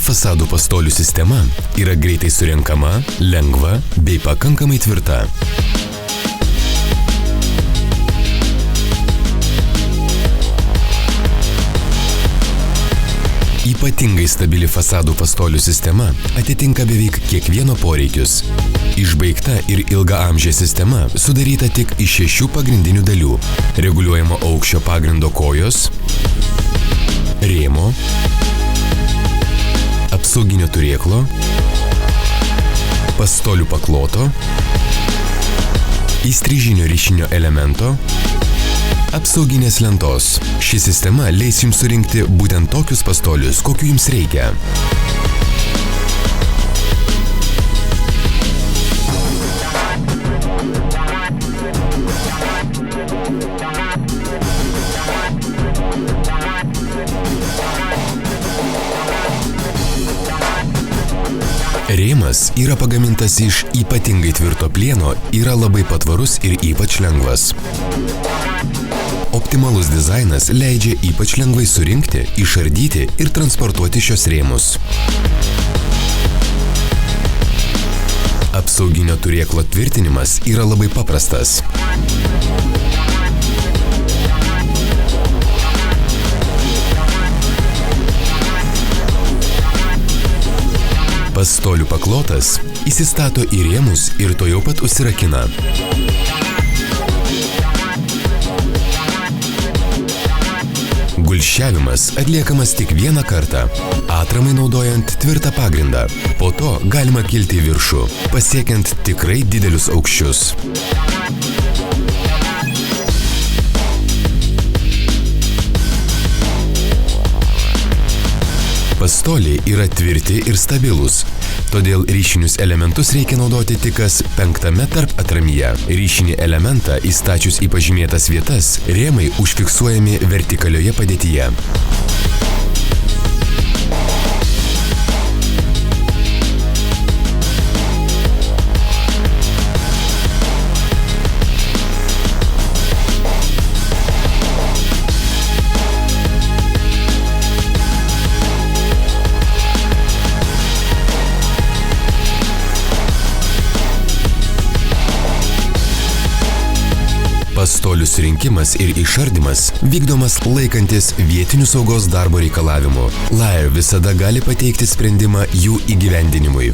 fasadų pastolių sistema yra greitai surenkama, lengva bei pakankamai tvirta. Ypatingai stabili fasadų pastolių sistema atitinka beveik kiekvieno poreikius. Išbaigta ir ilgaamžė sistema sudaryta tik iš 6 pagrindinių dalių – reguliuojamo aukščio pagrindo kojos, rėmo, apsauginio turėklo, pastolių pakloto, įstrižinio ryšinio elemento, apsauginės lentos. Ši sistema leis jums surinkti būtent tokius pastolius, kokių jums reikia. Rėmas yra pagamintas iš ypatingai tvirto plieno, yra labai patvarus ir ypač lengvas. Optimalus dizainas leidžia ypač lengvai surinkti, išardyti ir transportuoti šios rėmus. Apsauginio turėklo tvirtinimas yra labai paprastas. Pastolių paklotas įsistato į rėmus ir tuojau pat užsirakina. Gulsčiavimas atliekamas tik vieną kartą, atramai naudojant tvirtą pagrindą. Po to galima kilti į viršų, pasiekiant tikrai didelius aukščius. Pastoliai yra tvirti ir stabilūs, todėl ryšinius elementus reikia naudoti tik kas 5 tarp atramyje. Ryšinį elementą įstačius į pažymėtas vietas, rėmai užfiksuojami vertikalioje padėtyje. Pastolių surinkimas ir išardymas vykdomas laikantis vietinių saugos darbo reikalavimų. Lair visada gali pateikti sprendimą jų įgyvendinimui.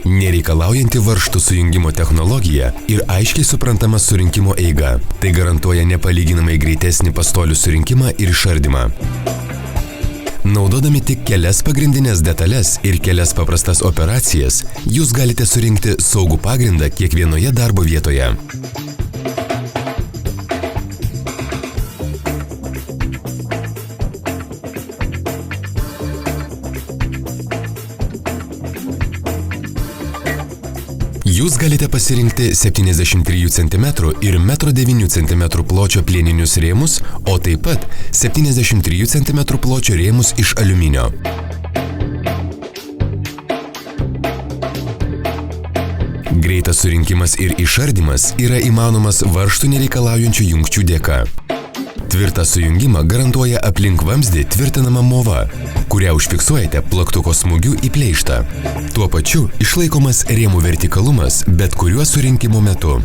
Nereikalaujanti varžtų sujungimo technologija ir aiškiai suprantama surinkimo eiga. Tai garantuoja nepalyginamai greitesnį pastolių surinkimą ir išardymą. Naudodami tik kelias pagrindinės detalės ir kelias paprastas operacijas, jūs galite surinkti saugų pagrindą kiekvienoje darbo vietoje. Jūs galite pasirinkti 73 cm ir 1,9 cm pločio plieninius rėmus, o taip pat 73 cm pločio rėmus iš aliuminio. Greitas surinkimas ir išardymas yra įmanomas varžtų nereikalaujančių jungčių dėka. Tvirtą sujungimą garantuoja aplink vamzdį tvirtinama mova, kurią užfiksuojate plaktuko smūgiu į pleištą. Tuo pačiu išlaikomas rėmų vertikalumas bet kuriuo surinkimo metu.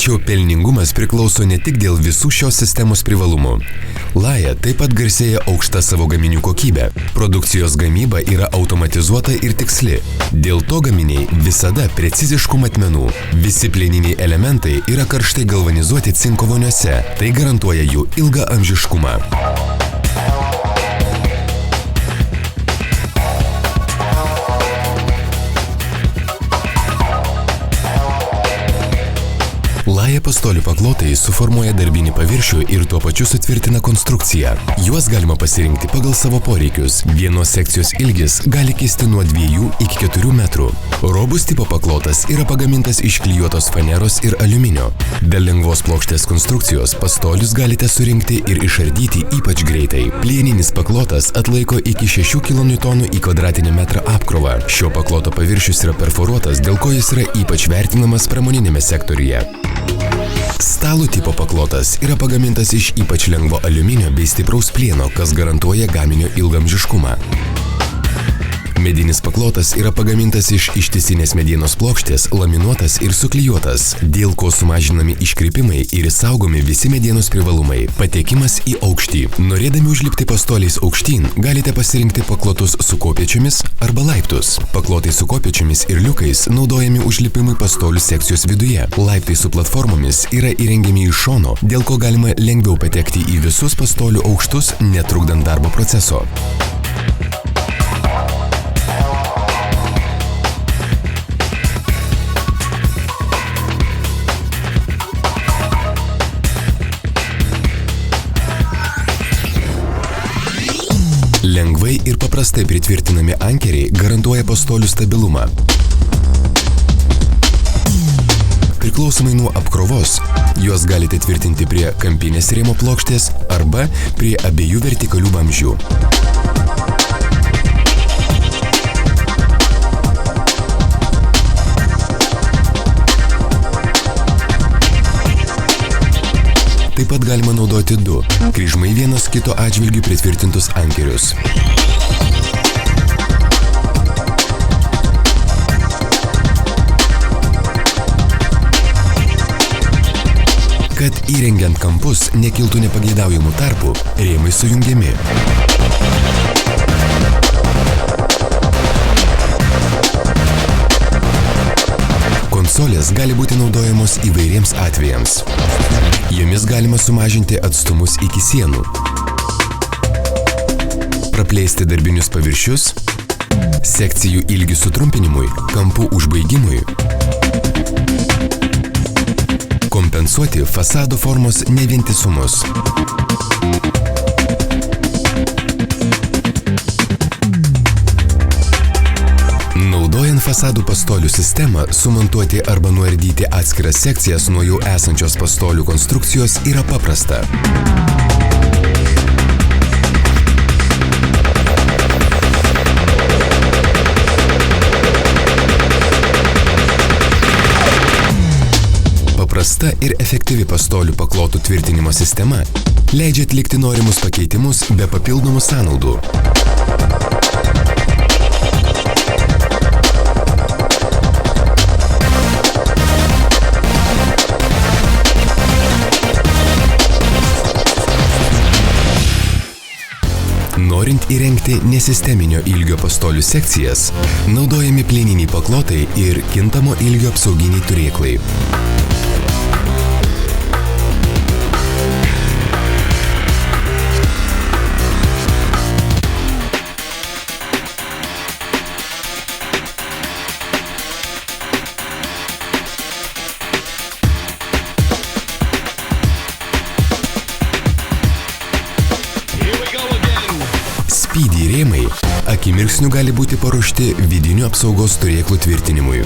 Tačiau pelningumas priklauso ne tik dėl visų šios sistemos privalumų. Laja taip pat garsėja aukšta savo gaminių kokybė. Produkcijos gamyba yra automatizuota ir tiksli. Dėl to gaminiai visada preciziškų matmenų. Visi plieniniai elementai yra karštai galvanizuoti cinko voniose. Tai garantuoja jų ilgą amžiškumą. Laja pastolių paklotai suformuoja darbinį paviršių ir tuo pačiu sutvirtina konstrukciją. Juos galima pasirinkti pagal savo poreikius. Vienos sekcijos ilgis gali kisti nuo 2 iki 4 metrų. Robus tipo paklotas yra pagamintas iš klijuotos faneros ir aliuminio. Dėl lengvos plokštės konstrukcijos pastolius galite surinkti ir išardyti ypač greitai. Plieninis paklotas atlaiko iki 6 kN į kvadratinį metrą apkrovą. Šio pakloto paviršius yra perforuotas, dėl ko jis yra ypač vertinamas pramoninėme sektoriuje. Stalo tipo paklotas yra pagamintas iš ypač lengvo aliuminio bei stipraus plieno, kas garantuoja gaminio ilgaamžiškumą. Medinis paklotas yra pagamintas iš ištisinės medienos plokštės, laminuotas ir suklijuotas, dėl ko sumažinami iškrypimai ir išsaugomi visi medienos privalumai. Patekimas į aukštį. Norėdami užlipti pastoliais aukštyn, galite pasirinkti paklotus su kopėčiomis arba laiptus. Paklotai su kopėčiomis ir liukais naudojami užlipimui pastolių sekcijos viduje. Laiptai su platformomis yra įrengiami iš šono, dėl ko galima lengviau patekti į visus pastolių aukštus, netrukdant darbo proceso. Lengvai ir paprastai pritvirtinami ankeriai garantuoja pastolių stabilumą. Priklausomai nuo apkrovos, juos galite tvirtinti prie kampinės rėmo plokštės arba prie abiejų vertikalių vamzdžių. Taip pat galima naudoti 2 kryžmai vienas kito atžvilgių pritvirtintus ankerius. Kad įrengiant kampus nekiltų nepageidaujamų tarpų, rėmai sujungiami. Konsolės gali būti naudojamos įvairiems atvejams. Jomis galima sumažinti atstumus iki sienų, praplėsti darbinius paviršius, sekcijų ilgių sutrumpinimui, kampų užbaigimui, kompensuoti fasado formos nevientisumus. Naudojant fasadų pastolių sistemą, sumontuoti arba nuardyti atskiras sekcijas nuo jau esančios pastolių konstrukcijos yra paprasta. Paprasta ir efektyvi pastolių paklotų tvirtinimo sistema leidžia atlikti norimus pakeitimus be papildomų sąnaudų. Norint įrengti nesisteminio ilgio pastolių sekcijas, naudojami plieniniai paklotai ir kintamo ilgio apsauginiai turėklai. Speedy rėmai akimirksniu gali būti paruošti vidinių apsaugos turėklų tvirtinimui.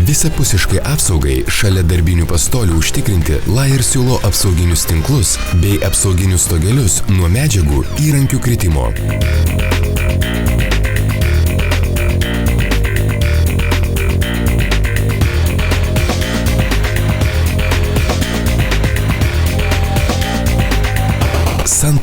Visapusiškai apsaugai šalia darbinių pastolių užtikrinti Laja siūlo apsauginius tinklus bei apsauginius stogelius nuo medžiagų įrankių kritimo.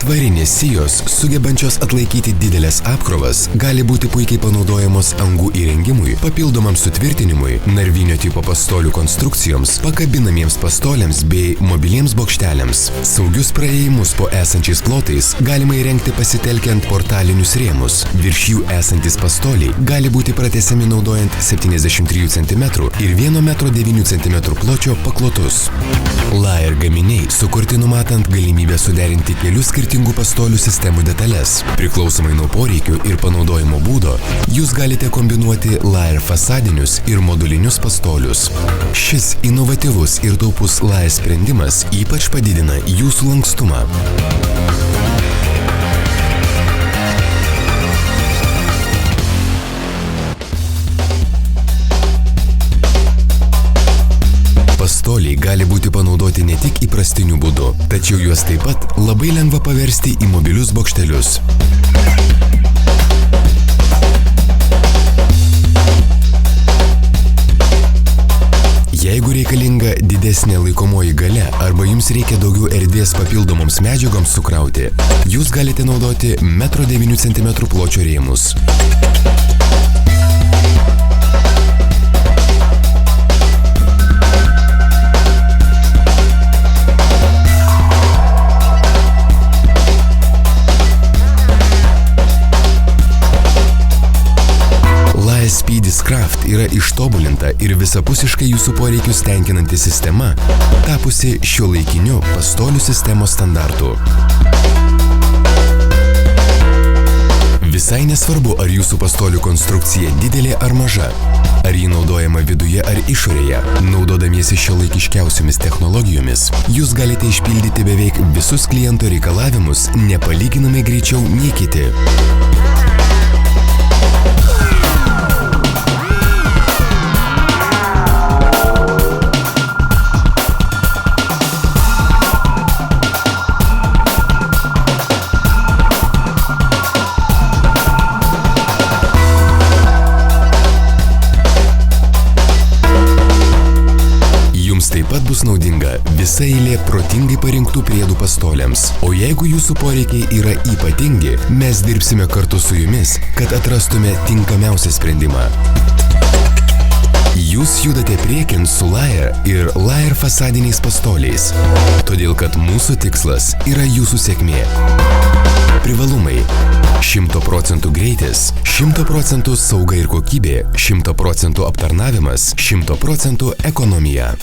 Varinės sijos, sugebančios atlaikyti didelės apkrovas, gali būti puikiai panaudojamos angų įrengimui, papildomam sutvirtinimui, narvinio tipo pastolių konstrukcijoms, pakabinamiems pastoliams bei mobiliems bokšteliams. Saugius praėjimus po esančiais plotais galima įrengti pasitelkiant portalinius rėmus. Virš jų esantis pastoliai gali būti pratęsiami naudojant 73 cm ir 1,9 cm pločio paklotus. Lair gaminiai sukurti numatant galimybę suderinti kelių skirtingų pastolių sistemų detalės. Priklausomai nuo poreikių ir panaudojimo būdo, jūs galite kombinuoti Lair fasadinius ir modulinius pastolius. Šis inovatyvus ir taupus Lair sprendimas ypač padidina jūsų lankstumą. Pastoliai gali būti panaudoti ne tik įprastiniu būdu, tačiau juos taip pat labai lengva paversti į mobilius bokštelius. Jeigu reikalinga didesnė laikomoji galia arba jums reikia daugiau erdvės papildomoms medžiagoms sukrauti, jūs galite naudoti 1,9 cm pločio rėmus. Speediscraft yra ištobulinta ir visapusiškai jūsų poreikius tenkinanti sistema, tapusi šiuolaikiniu pastolių sistemos standartu. Visai nesvarbu, ar jūsų pastolių konstrukcija didelė ar maža, ar ji naudojama viduje ar išorėje, naudodamiesi šiuolaikiškiausiomis technologijomis, jūs galite išpildyti beveik visus kliento reikalavimus nepalyginamai greičiau nei kiti. Taip pat bus naudinga visa eilė protingai parinktų priedų pastoliams. O jeigu jūsų poreikiai yra ypatingi, mes dirbsime kartu su jumis, kad atrastume tinkamiausią sprendimą. Jūs judate priekin su Lair ir Lair fasadiniais pastoliais, todėl kad mūsų tikslas yra jūsų sėkmė. Privalumai: 100% greitis, 100% sauga ir kokybė, 100% aptarnavimas, 100% ekonomija.